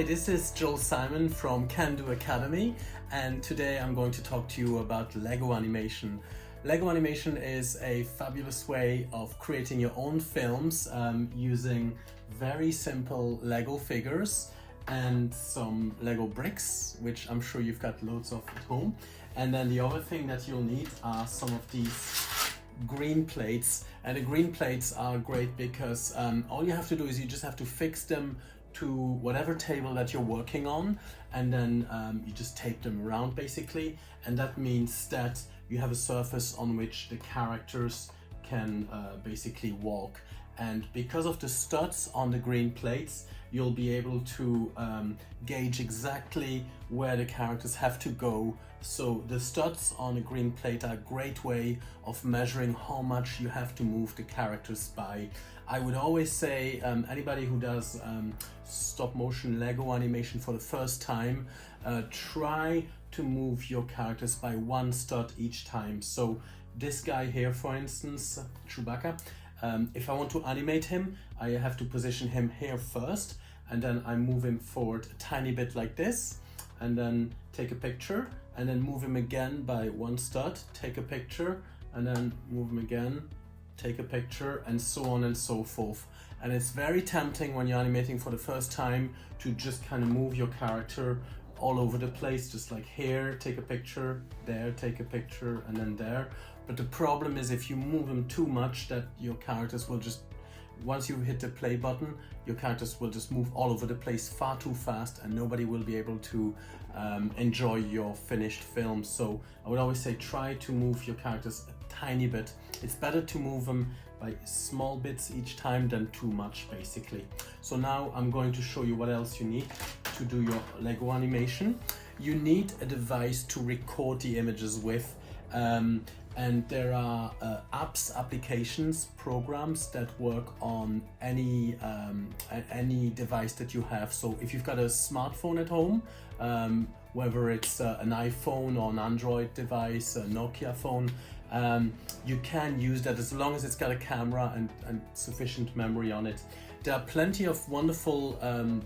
Hi, this is Joel Simon from Can Do Academy, and today I'm going to talk to you about Lego animation. Lego animation is a fabulous way of creating your own films using very simple Lego figures and some Lego bricks, which I'm sure you've got loads of at home. And then the other thing that you'll need are some of these green plates, and the green plates are great because all you have to do is you just have to fix them to whatever table that you're working on, and then you just tape them around basically, and that means that you have a surface on which the characters can basically walk. And because of the studs on the green plates, you'll be able to gauge exactly where the characters have to go. So the studs on a green plate are a great way of measuring how much you have to move the characters by. I would always say anybody who does stop motion Lego animation for the first time, try to move your characters by one stud each time. So this guy here, for instance, Chewbacca, if I want to animate him, I have to position him here first, and then I move him forward a tiny bit like this, and then take a picture, and then move him again by one stud, take a picture, and then move him again, take a picture, and so on and so forth. And it's very tempting when you're animating for the first time to just kind of move your character all over the place, just like here, take a picture, there, take a picture, and then there. But the problem is if you move them too much, that your characters will just, once you hit the play button, your characters will just move all over the place far too fast, and nobody will be able to enjoy your finished film. So I would always say try to move your characters a tiny bit. It's better to move them by small bits each time than too much basically. So now I'm going to show you what else you need to do your Lego animation. You need a device to record the images with. And there are applications, programs that work on any device that you have. So if you've got a smartphone at home, whether it's an iPhone or an Android device, a Nokia phone, you can use that as long as it's got a camera and sufficient memory on it. There are plenty of wonderful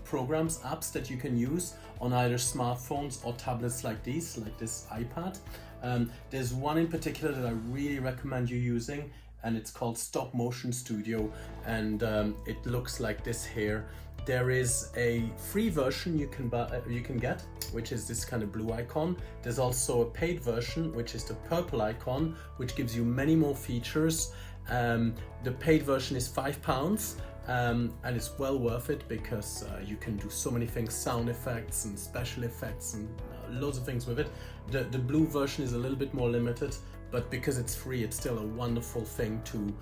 programs, apps that you can use on either smartphones or tablets like these, like this iPad. There's one in particular that I really recommend you using, and it's called Stop Motion Studio, and it looks like this here. There is a free version you can get, which is this kind of blue icon. There's also a paid version, which is the purple icon, which gives you many more features. The paid version is £5, and it's well worth it because you can do so many things, sound effects and special effects and loads of things with it. The blue version is a little bit more limited, but because it's free, it's still a wonderful thing to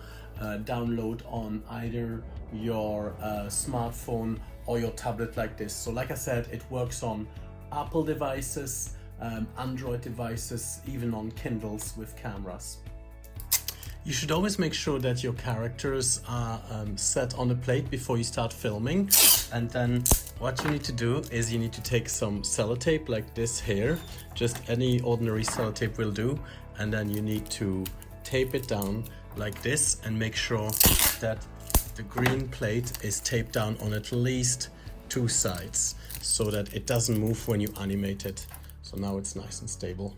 download on either your smartphone or your tablet like this. So like I said, it works on Apple devices, Android devices, even on Kindles with cameras. You should always make sure that your characters are set on the plate before you start filming. And then what you need to do is you need to take some sellotape like this here. Just any ordinary sellotape will do. And then you need to tape it down like this and make sure that the green plate is taped down on at least two sides so that it doesn't move when you animate it. So now it's nice and stable.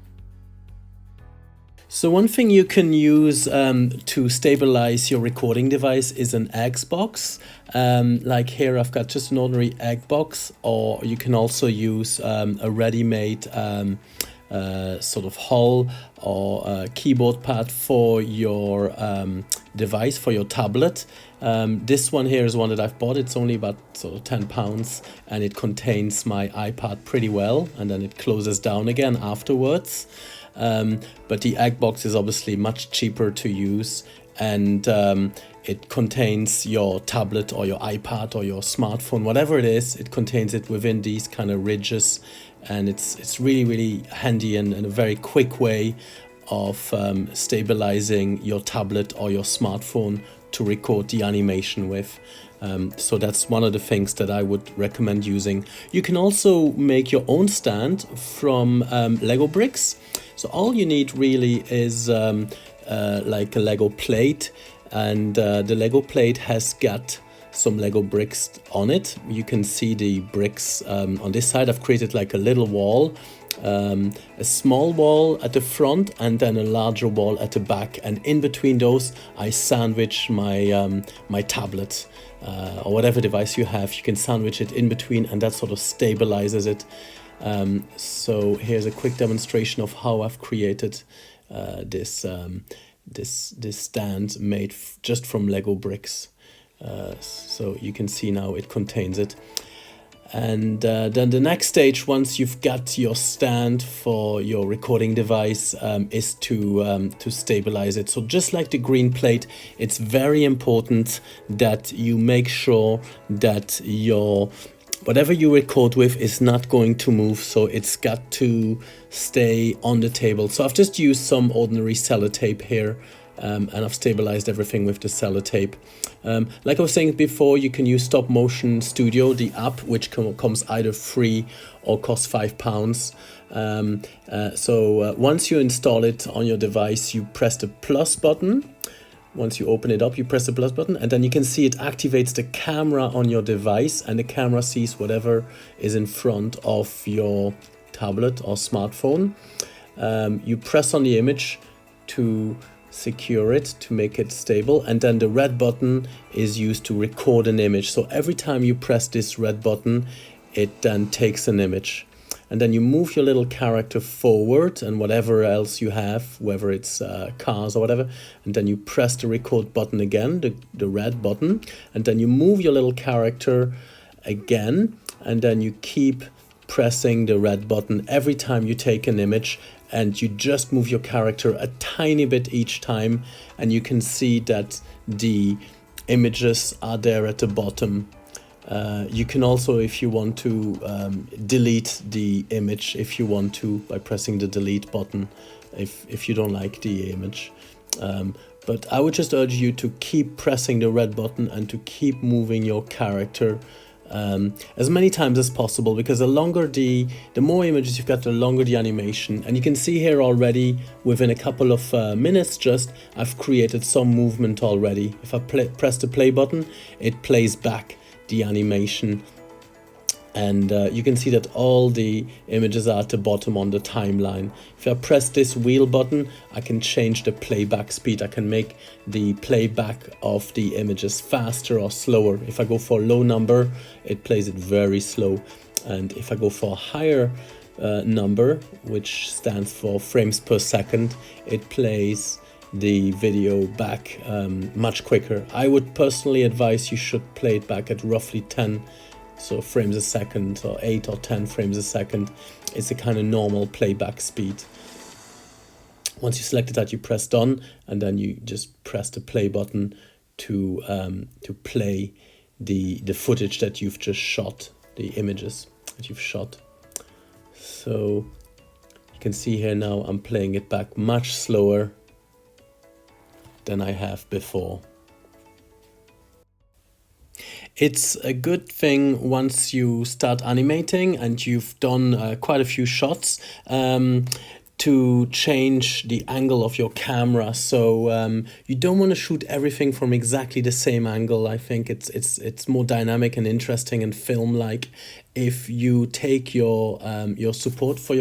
So one thing you can use to stabilize your recording device is an egg box. Like here I've got just an ordinary egg box, or you can also use a ready-made sort of hull or keyboard pad for your device, for your tablet. This one here is one that I've bought. It's only about sort of £10, and it contains my iPad pretty well, and then it closes down again afterwards. But the egg box is obviously much cheaper to use, and it contains your tablet or your iPad or your smartphone, whatever it is, it contains it within these kind of ridges, and it's really, really handy and a very quick way of stabilizing your tablet or your smartphone to record the animation with. So that's one of the things that I would recommend using. You can also make your own stand from Lego bricks. So all you need really is like a Lego plate, and the Lego plate has got some Lego bricks on it. You can see the bricks on this side. I've created like a little wall, a small wall at the front and then a larger wall at the back, and in between those I sandwich my my tablet or whatever device you have. You can sandwich it in between and that sort of stabilizes it. So here's a quick demonstration of how I've created this stand made just from Lego bricks. So you can see now it contains it. And then the next stage, once you've got your stand for your recording device, is to stabilize it. So just like the green plate, it's very important that you make sure that your whatever you record with is not going to move, so it's got to stay on the table. So I've just used some ordinary sellotape here, and I've stabilized everything with the sellotape. Like I was saying before, you can use Stop Motion Studio, the app, which comes either free or costs £5. Once you install it on your device, you press the plus button. Once you open it up, you press the plus button, and then you can see it activates the camera on your device, and the camera sees whatever is in front of your tablet or smartphone. You press on the image to secure it, to make it stable, and then the red button is used to record an image. So every time you press this red button, it then takes an image. And then you move your little character forward and whatever else you have, whether it's cars or whatever, and then you press the record button again, the red button, and then you move your little character again, and then you keep pressing the red button every time you take an image, and you just move your character a tiny bit each time, and you can see that the images are there at the bottom. You can also, if you want to, delete the image if you want to by pressing the delete button if you don't like the image. But I would just urge you to keep pressing the red button and to keep moving your character as many times as possible, because the more images you've got, the longer the animation. And you can see here already within a couple of minutes just, I've created some movement already. If I press the play button, it plays back the animation, and you can see that all the images are at the bottom on the timeline. If I press this wheel button, I can change the playback speed. I can make the playback of the images faster or slower. If I go for a low number, it plays it very slow, and if I go for a higher number, which stands for frames per second, it plays the video back much quicker. I would personally advise you should play it back at roughly 10 frames a second, or 8 or 10 frames a second. It's a kind of normal playback speed. Once you selected that, you press done, and then you just press the play button to play the footage that you've just shot, the images that you've shot. So you can see here now I'm playing it back much slower than I have before. It's a good thing once you start animating and you've done quite a few shots, to change the angle of your camera. So you don't want to shoot everything from exactly the same angle. I think it's more dynamic and interesting and film-like if you take your support for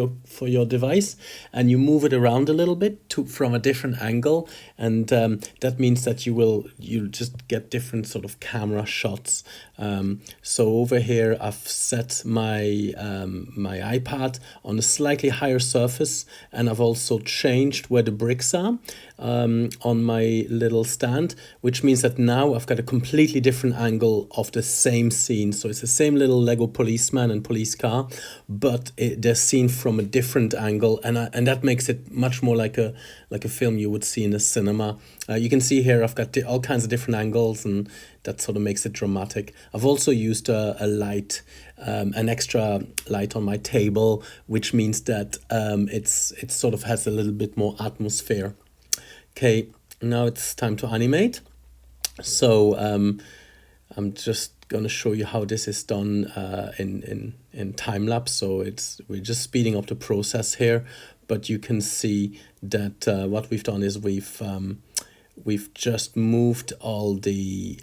your device and you move it around a little bit from a different angle, and that means that you'll just get different sort of camera shots. So over here I've set my my iPad on a slightly higher surface, and I've also changed where the bricks are on my little stand, which means that now I've got a completely different angle of the same scene. So it's the same little Lego policeman and police car, but they're seen from a different angle, and that makes it much more like a film you would see in a cinema. You can see here I've got all kinds of different angles, and that sort of makes it dramatic. I've also used a light, an extra light on my table, which means that it sort of has a little bit more atmosphere. Okay, now it's time to animate. So I'm just going to show you how this is done in time lapse. So we're just speeding up the process here, but you can see that what we've done is we've just moved all the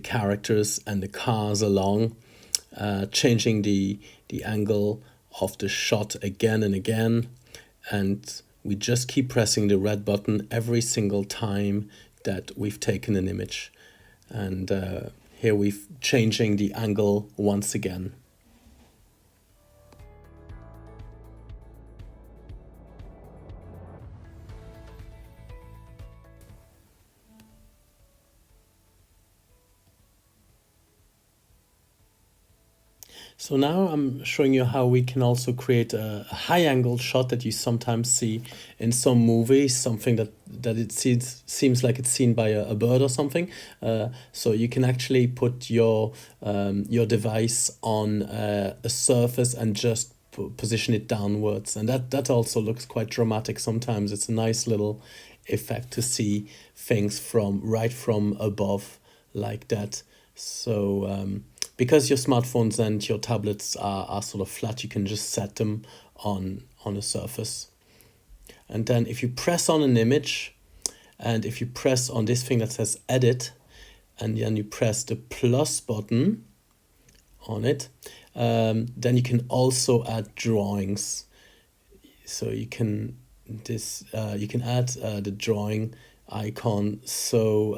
characters and the cars along, changing the angle of the shot again and again, and we just keep pressing the red button every single time that we've taken an image. And here we're changing the angle once again. So now I'm showing you how we can also create a high angle shot that you sometimes see in some movies, something that it seems like it's seen by a bird or something. So you can actually put your device on a surface and just position it downwards, and that also looks quite dramatic sometimes. It's a nice little effect to see things right from above like that. So because your smartphones and your tablets are sort of flat, you can just set them on a surface. And then if you press on an image, and if you press on this thing that says edit, and then you press the plus button on it, then you can also add drawings. So you can add the drawing icon. So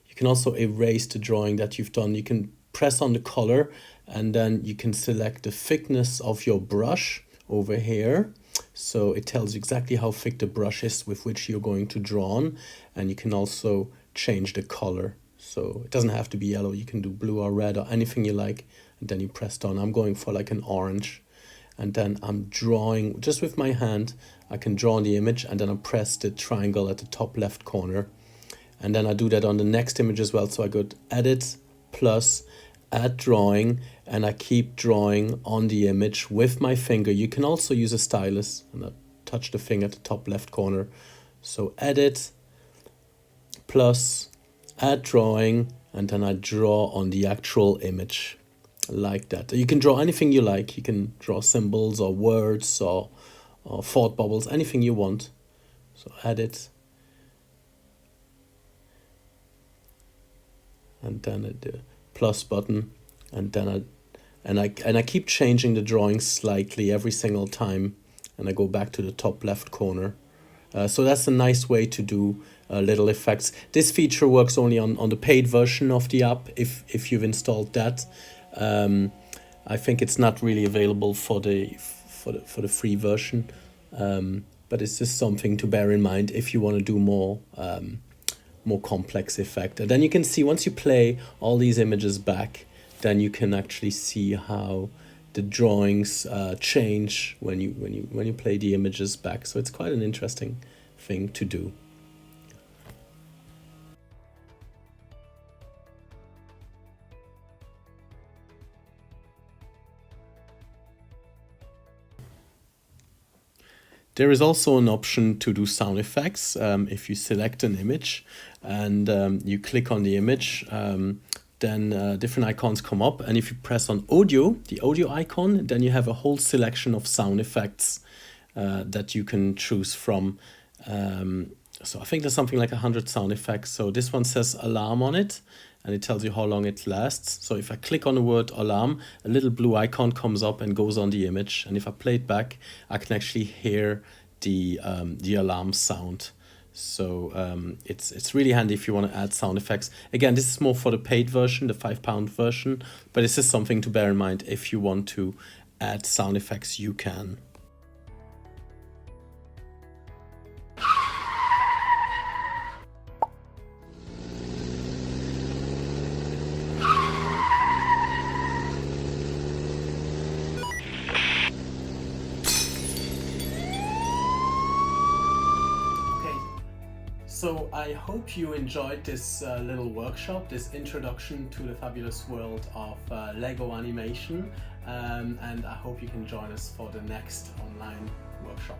you can also erase the drawing that you've done. You can press on the color, and then you can select the thickness of your brush over here. So it tells you exactly how thick the brush is with which you're going to draw on, and you can also change the color. So it doesn't have to be yellow, you can do blue or red or anything you like, and then you press down. I'm going for like an orange, and then I'm drawing just with my hand. I can draw on the image, and then I press the triangle at the top left corner, and then I do that on the next image as well. So I go to edit plus add drawing, and I keep drawing on the image with my finger. You can also use a stylus, and I touch the thing at the top left corner. So edit plus add drawing, and then I draw on the actual image like that. You can draw anything you like. You can draw symbols or words or thought bubbles, anything you want. So edit, and then the plus button, and then I keep changing the drawing slightly every single time, and I go back to the top left corner. So that's a nice way to do little effects. This feature works only on the paid version of the app if you've installed that. I think it's not really available for the free version, but it's just something to bear in mind if you want to do more complex effect. And then you can see, once you play all these images back, then you can actually see how the drawings change when you play the images back. So it's quite an interesting thing to do. There is also an option to do sound effects. If you select an image and you click on the image, then different icons come up. And if you press on audio, the audio icon, then you have a whole selection of sound effects that you can choose from. So I think there's something like 100 sound effects. So this one says alarm on it, and it tells you how long it lasts. So if I click on the word alarm, a little blue icon comes up and goes on the image. And if I play it back, I can actually hear the alarm sound. So it's really handy if you want to add sound effects. Again, this is more for the paid version, the £5 version, but this is something to bear in mind. If you want to add sound effects, you can. So I hope you enjoyed this little workshop, this introduction to the fabulous world of Lego animation, and I hope you can join us for the next online workshop.